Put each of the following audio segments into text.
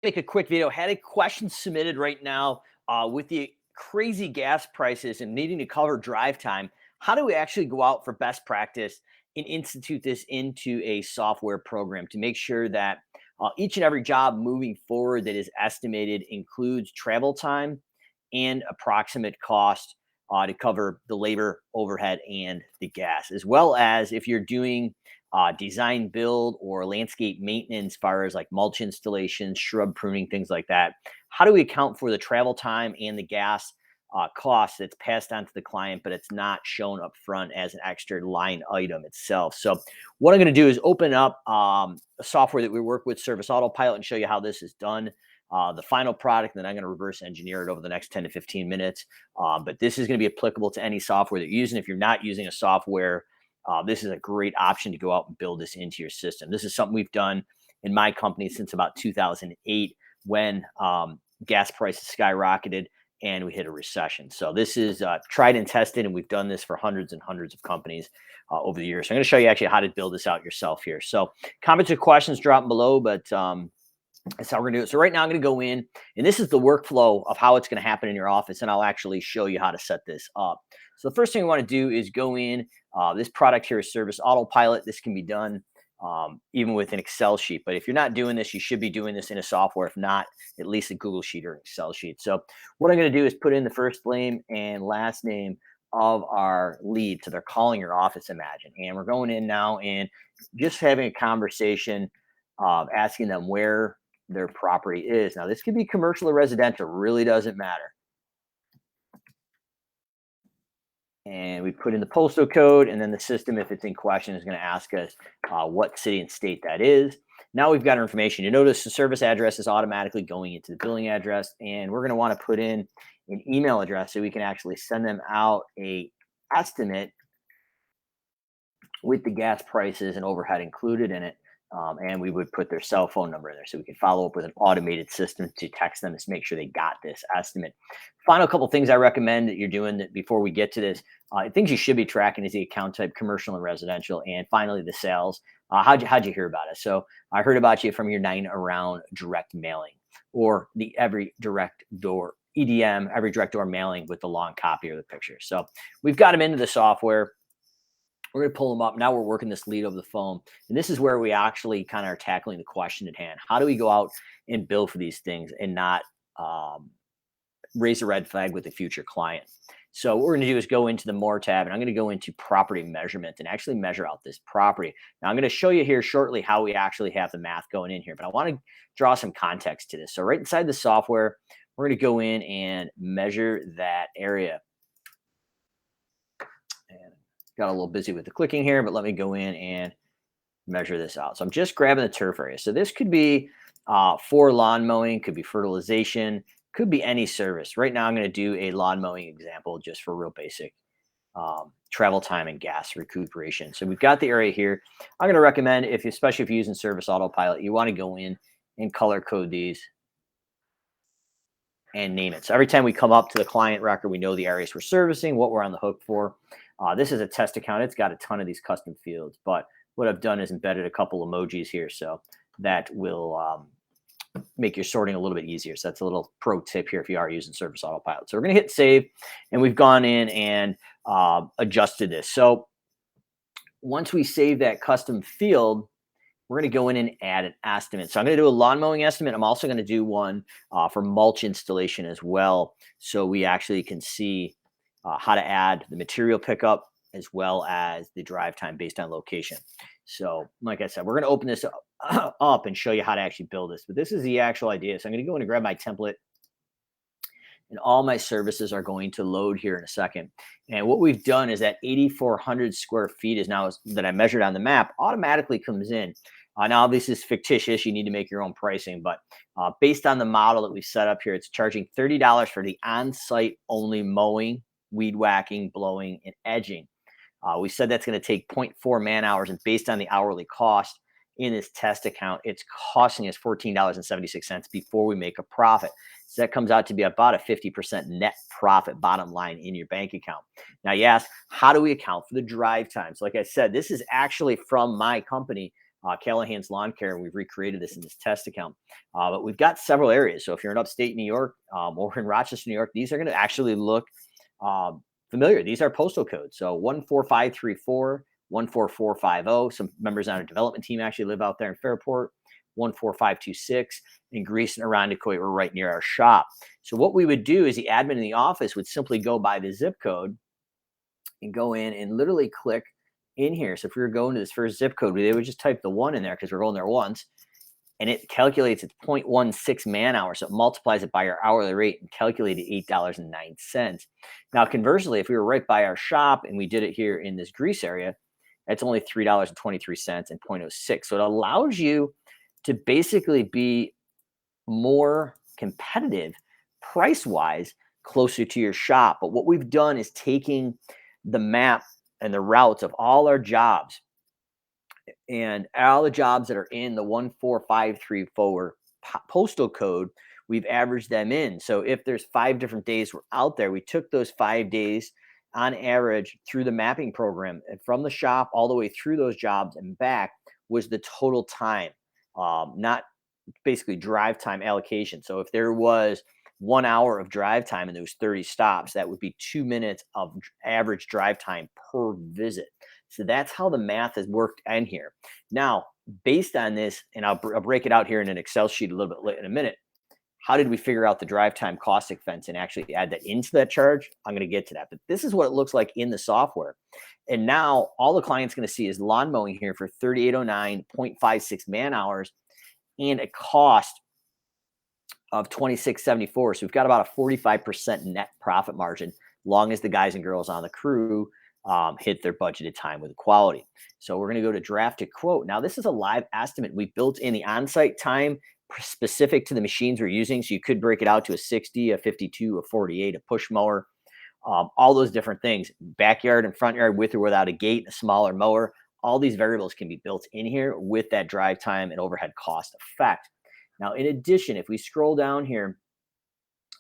Make a quick video. Had a question submitted right now with the crazy gas prices and needing to cover drive time. How do we actually go out for best practice and institute this into a software program to make sure that each and every job moving forward that is estimated includes travel time and approximate cost to cover the labor, overhead, and the gas, as well as if you're doing design build or landscape maintenance, as far as like mulch installation, shrub pruning, things like that. How do we account for the travel time and the gas cost that's passed on to the client, but it's not shown up front as an extra line item itself? So, what I'm going to do is open up a software that we work with, Service Autopilot, and show you how this is done. The final product, and then I'm going to reverse engineer it over the next 10 to 15 minutes. But this is going to be applicable to any software that you're using. If you're not using a software, this is a great option to go out and build this into your system. This is something we've done in my company since about 2008 when gas prices skyrocketed and we hit a recession. So this is tried and tested, and we've done this for hundreds and hundreds of companies over the years. So I'm going to show you actually how to build this out yourself here. So comments or questions drop below, but that's how we're going to do it. So right now I'm going to go in, and this is the workflow of how it's going to happen in your office, and I'll actually show you how to set this up. So the first thing we want to do is go in. This product here is Service Autopilot. This can be done even with an Excel sheet. But if you're not doing this, you should be doing this in a software. If not, at least a Google Sheet or an Excel sheet. So what I'm going to do is put in the first name and last name of our lead. So they're calling your office, imagine. And we're going in now and just having a conversation, asking them where their property is. Now, this could be commercial or residential, really doesn't matter. And we put in the postal code, and then the system, if it's in question, is going to ask us what city and state that is. Now we've got our information. You notice the service address is automatically going into the billing address, and we're going to want to put in an email address so we can actually send them out a estimate with the gas prices and overhead included in it. And we would put their cell phone number in there so we can follow up with an automated system to text them to make sure they got this estimate. Final couple things I recommend that you're doing that before we get to this, things you should be tracking is the account type, commercial and residential, and finally the sales. How'd you hear about us? So I heard about you from your 9 Around direct mailing, or the every direct door EDM, every direct door mailing with the long copy of the picture. So we've got them into the software. We're going to pull them up. Now we're working this lead over the phone. And this is where we actually kind of are tackling the question at hand. How do we go out and bill for these things and not raise a red flag with a future client? So what we're going to do is go into the More tab, and I'm going to go into property measurement and actually measure out this property. Now I'm going to show you here shortly how we actually have the math going in here, but I want to draw some context to this. So right inside the software, we're going to go in and measure that area. Got a little busy with the clicking here, but let me go in and measure this out. So I'm just grabbing the turf area. So this could be for lawn mowing, could be fertilization, could be any service. Right now I'm going to do a lawn mowing example just for real basic travel time and gas recuperation. So we've got the area here. I'm going to recommend, especially if you're using Service Autopilot, you want to go in and color code these and name it. So every time we come up to the client record, we know the areas we're servicing, what we're on the hook for. This is a test account. It's got a ton of these custom fields, but what I've done is embedded a couple emojis here, so that will make your sorting a little bit easier. So that's a little pro tip here if you are using Service Autopilot. So we're going to hit save, and we've gone in and adjusted this. So once we save that custom field, we're going to go in and add an estimate. So I'm going to do a lawn mowing estimate. I'm also going to do one for mulch installation as well, so we actually can see how to add the material pickup as well as the drive time based on location. So like I said, we're going to open this up and show you how to actually build this. But this is the actual idea. So I'm going to go in and grab my template, and all my services are going to load here in a second. And what we've done is that 8,400 square feet is now that I measured on the map automatically comes in. Now, this is fictitious. You need to make your own pricing. But based on the model that we set up here, it's charging $30 for the on-site only mowing, weed whacking, blowing, and edging. We said that's going to take 0.4 man hours, and based on the hourly cost in this test account, it's costing us $14.76 before we make a profit. So that comes out to be about a 50% net profit bottom line in your bank account. Now you ask, how do we account for the drive time? So like I said, this is actually from my company Callahan's Lawn Care, and we've recreated this in this test account. But we've got several areas. So if you're in upstate New York or in Rochester, New York, these are going to actually look familiar. These are postal codes. So 14534, 14450. Some members on our development team actually live out there in Fairport. 14526 in Greece and Irondequoit. We're right near our shop. So what we would do is the admin in the office would simply go by the zip code and go in and literally click in here. So if we were going to this first zip code, they would just type the 1 in there because we're going there once, and it calculates it's 0.16 man hours. So it multiplies it by our hourly rate and calculated $8.09. Now, conversely, if we were right by our shop and we did it here in this Greece area, that's only $3.23 and 0.06. So it allows you to basically be more competitive price wise closer to your shop. But what we've done is taking the map and the routes of all our jobs and all the jobs that are in the 14534 postal code, we've averaged them in. So if there's 5 different days we're out there, we took those 5 days on average through the mapping program, and from the shop all the way through those jobs and back was the total time, not basically drive time allocation. So if there was 1 hour of drive time and there was 30 stops, that would be 2 minutes of average drive time per visit. So that's how the math has worked in here. Now, based on this, and I'll break it out here in an Excel sheet a little bit later in a minute. How did we figure out the drive time cost expense and actually add that into that charge? I'm going to get to that, but this is what it looks like in the software. And now all the client's going to see is lawn mowing here for 3809.56 man hours and a cost of 2674. So we've got about a 45% net profit margin, long as the guys and girls on the crew hit their budgeted time with quality. So we're going to go to draft to quote. Now, this is a live estimate. We built in the on-site time specific to the machines we're using. So you could break it out to a 60, a 52, a 48, a push mower, all those different things, backyard and front yard with or without a gate, a smaller mower. All these variables can be built in here with that drive time and overhead cost effect. Now, in addition, if we scroll down here,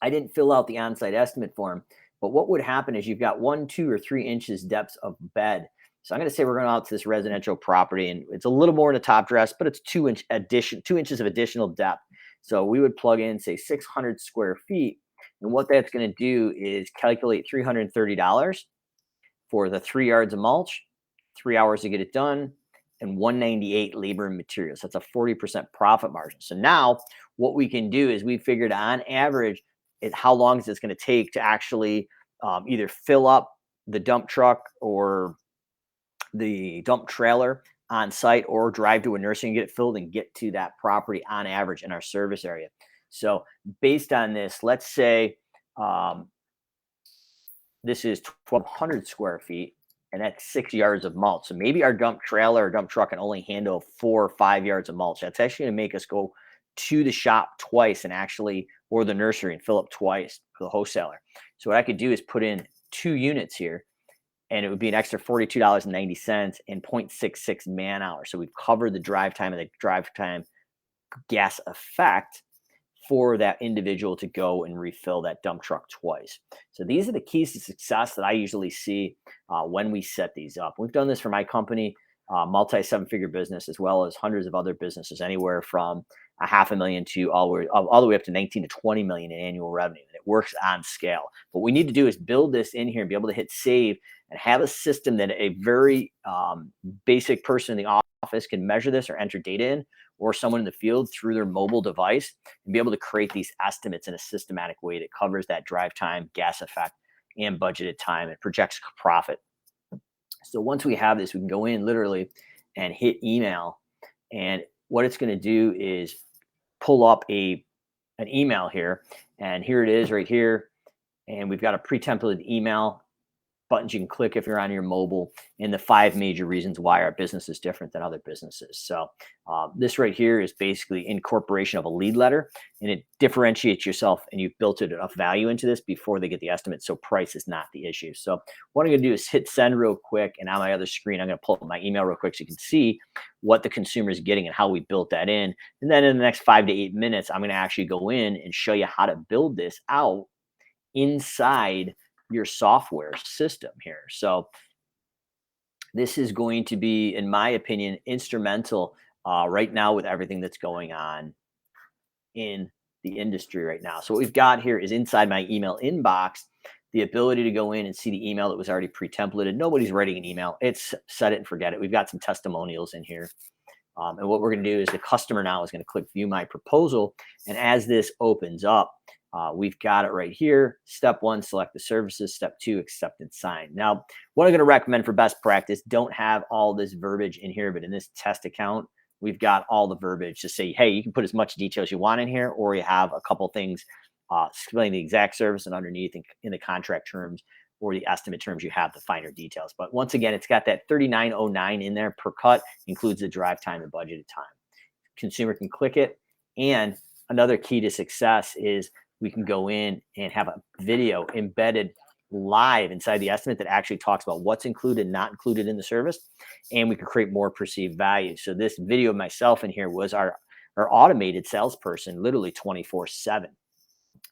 I didn't fill out the on-site estimate form, but what would happen is you've got 1, 2, or 3 inches depth of bed. So I'm going to say we're going out to this residential property, and it's a little more in the top dress, but it's 2 inches of additional depth. So we would plug in, say, 600 square feet. And what that's going to do is calculate $330 for the 3 yards of mulch, 3 hours to get it done, and 198 labor and materials. That's a 40% profit margin. So now what we can do is we figured on average how long is this going to take to actually either fill up the dump truck or the dump trailer on site, or drive to a nursery and get it filled and get to that property on average in our service area. So based on this, let's say this is 1,200 square feet, and that's 6 yards of mulch. So maybe our dump trailer or dump truck can only handle 4 or 5 yards of mulch. That's actually going to make us go to the shop twice and actually, or the nursery, and fill up twice for the wholesaler. So what I could do is put in 2 units here, and it would be an extra $42.90 and 0.66 man hours. So we've covered the drive time and the drive time gas effect for that individual to go and refill that dump truck twice. So these are the keys to success that I usually see when we set these up. We've done this for my company, multi 7-figure business, as well as hundreds of other businesses, anywhere from $500,000 to all the way up to 19 to 20 million in annual revenue. And it works on scale. What we need to do is build this in here and be able to hit save and have a system that a very basic person in the office can measure this or enter data in, or someone in the field through their mobile device, and be able to create these estimates in a systematic way that covers that drive time, gas effect, and budgeted time, and projects profit. So once we have this, we can go in literally and hit email, and what it's going to do is pull up an email here, and here it is right here, and we've got a pre-templated email buttons you can click if you're on your mobile, and the 5 major reasons why our business is different than other businesses. So this right here is basically incorporation of a lead letter, and it differentiates yourself, and you've built enough value into this before they get the estimate. So price is not the issue. So what I'm going to do is hit send real quick, and on my other screen, I'm going to pull up my email real quick so you can see what the consumer is getting and how we built that in. And then in the next 5 to 8 minutes, I'm going to actually go in and show you how to build this out inside your software system here. So this is going to be, in my opinion, instrumental right now with everything that's going on in the industry right now. So what we've got here is inside my email inbox, the ability to go in and see the email that was already pre-templated. Nobody's writing an email. It's set it and forget it. We've got some testimonials in here. And what we're going to do is the customer now is going to click view my proposal. And as this opens up, we've got it right here. Step one, select the services. Step two, accept and sign. Now, what I'm going to recommend for best practice, don't have all this verbiage in here, but in this test account, we've got all the verbiage to say, hey, you can put as much detail as you want in here, or you have a couple things explaining the exact service, and underneath in the contract terms or the estimate terms, you have the finer details. But once again, it's got that 3909 in there per cut, includes the drive time and budgeted time. Consumer can click it. And another key to success is we can go in and have a video embedded live inside the estimate that actually talks about what's included, not included in the service, and we can create more perceived value. So this video of myself in here was our automated salesperson, literally 24/7.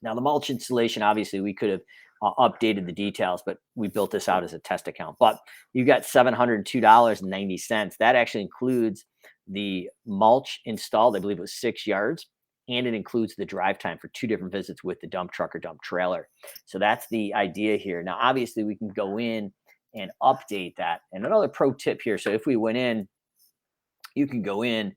Now the mulch installation, obviously we could have updated the details, but we built this out as a test account. But you got $702.90. That actually includes the mulch installed. I believe it was 6 yards, and it includes the drive time for 2 different visits with the dump truck or dump trailer. So that's the idea here. Now, obviously, we can go in and update that. And another pro tip here. So if we went in, you can go in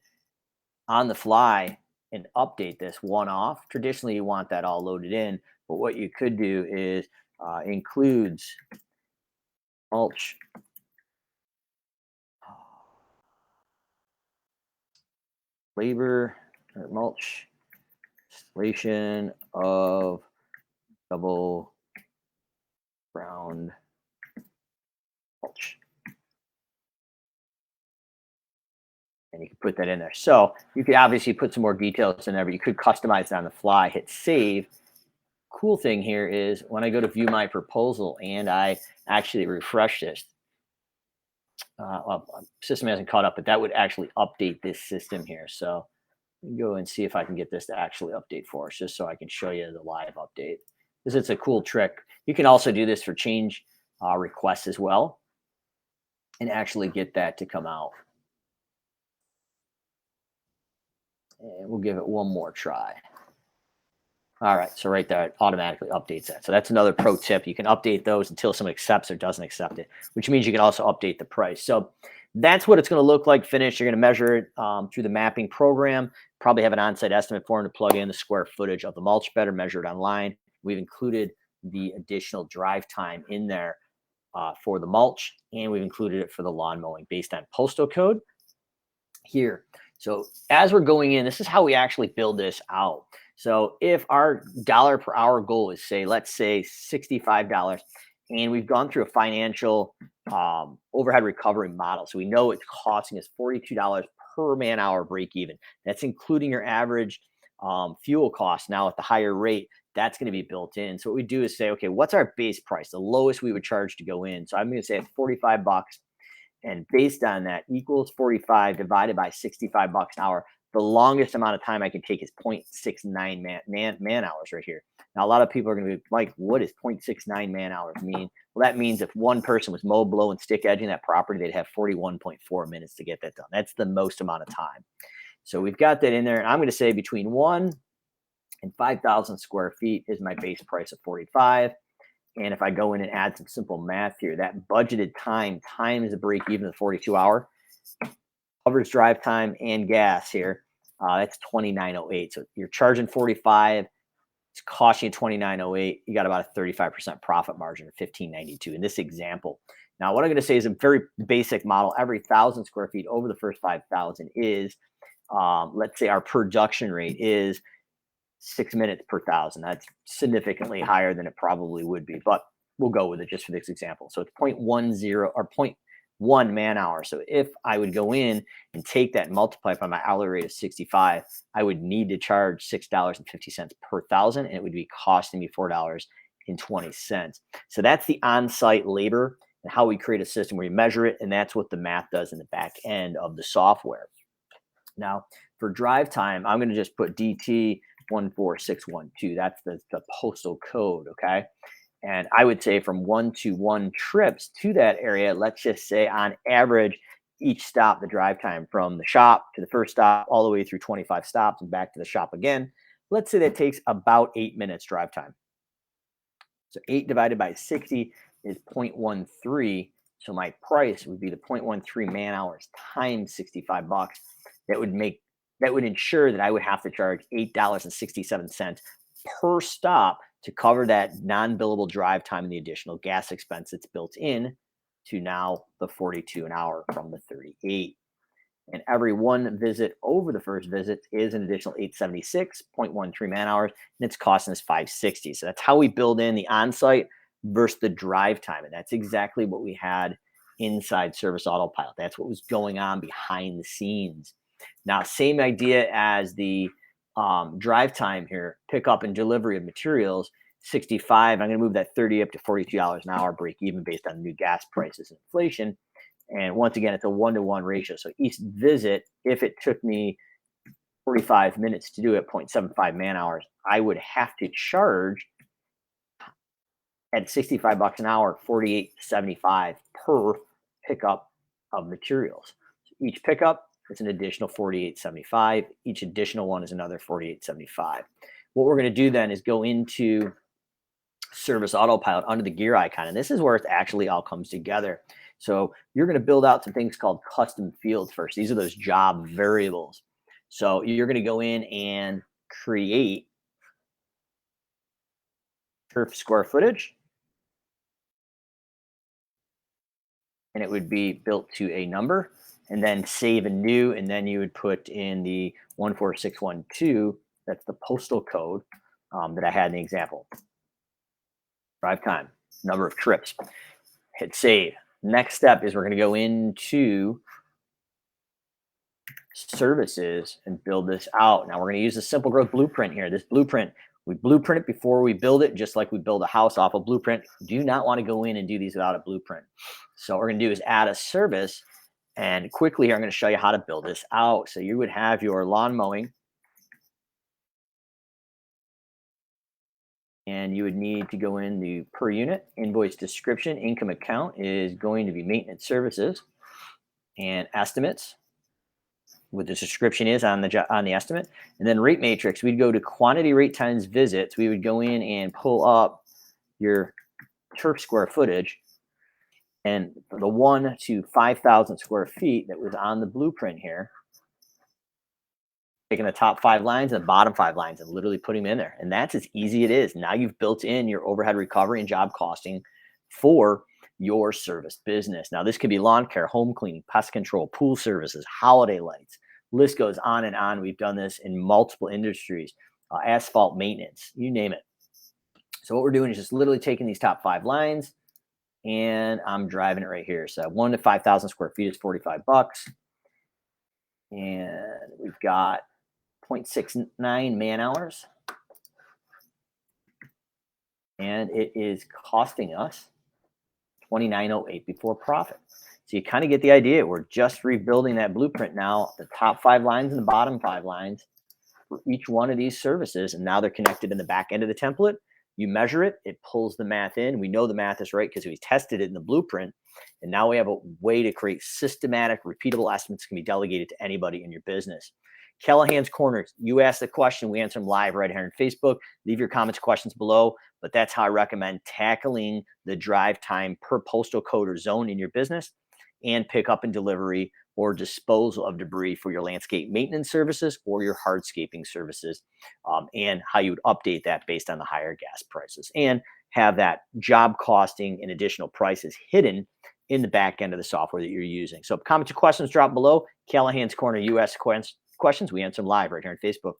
on the fly and update this one off. Traditionally, you want that all loaded in, but what you could do is includes mulch labor or mulch installation of double ground mulch. And you can put that in there. So you could obviously put some more details in there, but you could customize it on the fly, hit save. Cool thing here is when I go to view my proposal and I actually refresh this, well, system hasn't caught up, but that would actually update this system here. So let me go and see if I can get this to actually update for us, just so I can show you the live update. Because it's a cool trick. You can also do this for change requests as well and actually get that to come out. And we'll give it one more try. All right, so right there, it automatically updates that. So that's another pro tip. You can update those until someone accepts or doesn't accept it, which means you can also update the price. So that's what it's going to look like finished. You're going to measure it through the mapping program. Probably have an on-site estimate form to plug in the square footage of the mulch bed or measure it online. We've included the additional drive time in there for the mulch, and we've included it for the lawn mowing based on postal code here. So as we're going in, this is how we actually build this out. So if our dollar per hour goal is, say, let's say $65, and we've gone through a financial overhead recovery model, so we know it's costing us $42 per man hour break even. That's including your average fuel cost. Now at the higher rate, that's going to be built in. So what we do is say, okay, what's our base price, the lowest we would charge to go in? So I'm going to say it's 45 bucks. And based on that equals 45 divided by 65 bucks an hour. The longest amount of time I can take is 0.69 man hours right here. Now, a lot of people are going to be like, what does 0.69 man hours mean? Well, that means if one person was mow, blow, and stick edging that property, they'd have 41.4 minutes to get that done. That's the most amount of time. So we've got that in there. And I'm going to say between 1 and 5,000 square feet is my base price of 45. And if I go in and add some simple math here, that budgeted time times the break even of 42-hour covers drive time and gas here. That's 2908. So you're charging 45. It's costing you 2908. You got about a 35% profit margin of 1592 in this example. Now, what I'm going to say is a very basic model. Every 1,000 square feet over the first 5,000 is, let's say our production rate is 6 minutes per 1,000. That's significantly higher than it probably would be, but we'll go with it just for this example. So it's 0.10 or 0.1 man hour. So if I would go in and take that and multiply it by my hourly rate of 65, I would need to charge $6.50 per 1,000, and it would be costing me $4.20. So that's the on-site labor and how we create a system where you measure it, and that's what the math does in the back end of the software. Now, for drive time, I'm going to just put DT 14612. That's the postal code, okay? And I would say from 1 to 1 trips to that area, let's just say on average, each stop, the drive time from the shop to the first stop, all the way through 25 stops and back to the shop again. Let's say that takes about 8 minutes drive time. So 8 divided by 60 is 0.13. So my price would be the 0.13 man hours times 65 bucks. That would ensure that I would have to charge $8.67 per stop to cover that non-billable drive time and the additional gas expense that's built in to now the 42 an hour from the 38. And every one visit over the first visit is an additional 876.13 man hours, and it's costing us 560. So that's how we build in the on-site versus the drive time. And that's exactly what we had inside Service Autopilot. That's what was going on behind the scenes. Now, same idea as the drive time here, pickup and delivery of materials, 65. I'm going to move that 30 up to $42 an hour break even based on new gas prices and inflation. And once again, it's a 1-to-1 ratio. So each visit, if it took me 45 minutes to do it, 0.75 man hours, I would have to charge at 65 bucks an hour, 48.75 per pickup of materials. So each pickup is an additional 48.75. Each additional one is another 48.75. What we're going to do then is go into Service Autopilot under the gear icon. And this is where it actually all comes together. So you're going to build out some things called custom fields first. These are those job variables. So you're going to go in and create turf square footage. And it would be built to a number, and then save a new, and then you would put in the 14612. That's the postal code that I had in the example. Drive time, number of trips. Hit save. Next step is we're going to go into services and build this out. Now we're going to use a simple growth blueprint here. This blueprint, we blueprint it before we build it, just like we build a house off a blueprint. Do not want to go in and do these without a blueprint. So what we're going to do is add a service, and quickly here I'm going to show you how to build this out. So you would have your lawn mowing, and you would need to go in the per unit invoice description. Income account is going to be maintenance services, and estimates, what the description is on the estimate. And then rate matrix, we'd go to quantity rate times visits. We would go in and pull up your turf square footage, and the 1 to 5,000 square feet that was on the blueprint here, taking the top 5 lines and the bottom 5 lines and literally putting them in there. And that's as easy it is. Now you've built in your overhead recovery and job costing for your service business. Now this could be lawn care, home cleaning, pest control, pool services, holiday lights. List goes on and on. We've done this in multiple industries, asphalt maintenance, you name it. So what we're doing is just literally taking these top 5 lines, and I'm driving it right here. So 1 to 5,000 square feet is 45 bucks. And we've got 0.69 man hours. And it is costing us $29.08 before profit. So you kind of get the idea. We're just rebuilding that blueprint now, the top 5 lines and the bottom 5 lines for each one of these services. And now they're connected in the back end of the template. You measure it, it pulls the math in. We know the math is right because we tested it in the blueprint. And now we have a way to create systematic, repeatable estimates that can be delegated to anybody in your business. Callahan's Corners, you ask the question, we answer them live right here on Facebook. Leave your comments, questions below. But that's how I recommend tackling the drive time per postal code or zone in your business, and pickup and delivery or disposal of debris for your landscape maintenance services or your hardscaping services, and how you would update that based on the higher gas prices, and have that job costing and additional prices hidden in the back end of the software that you're using. So comments or questions drop below. Callahan's Corner, you ask questions, we answer them live right here on Facebook.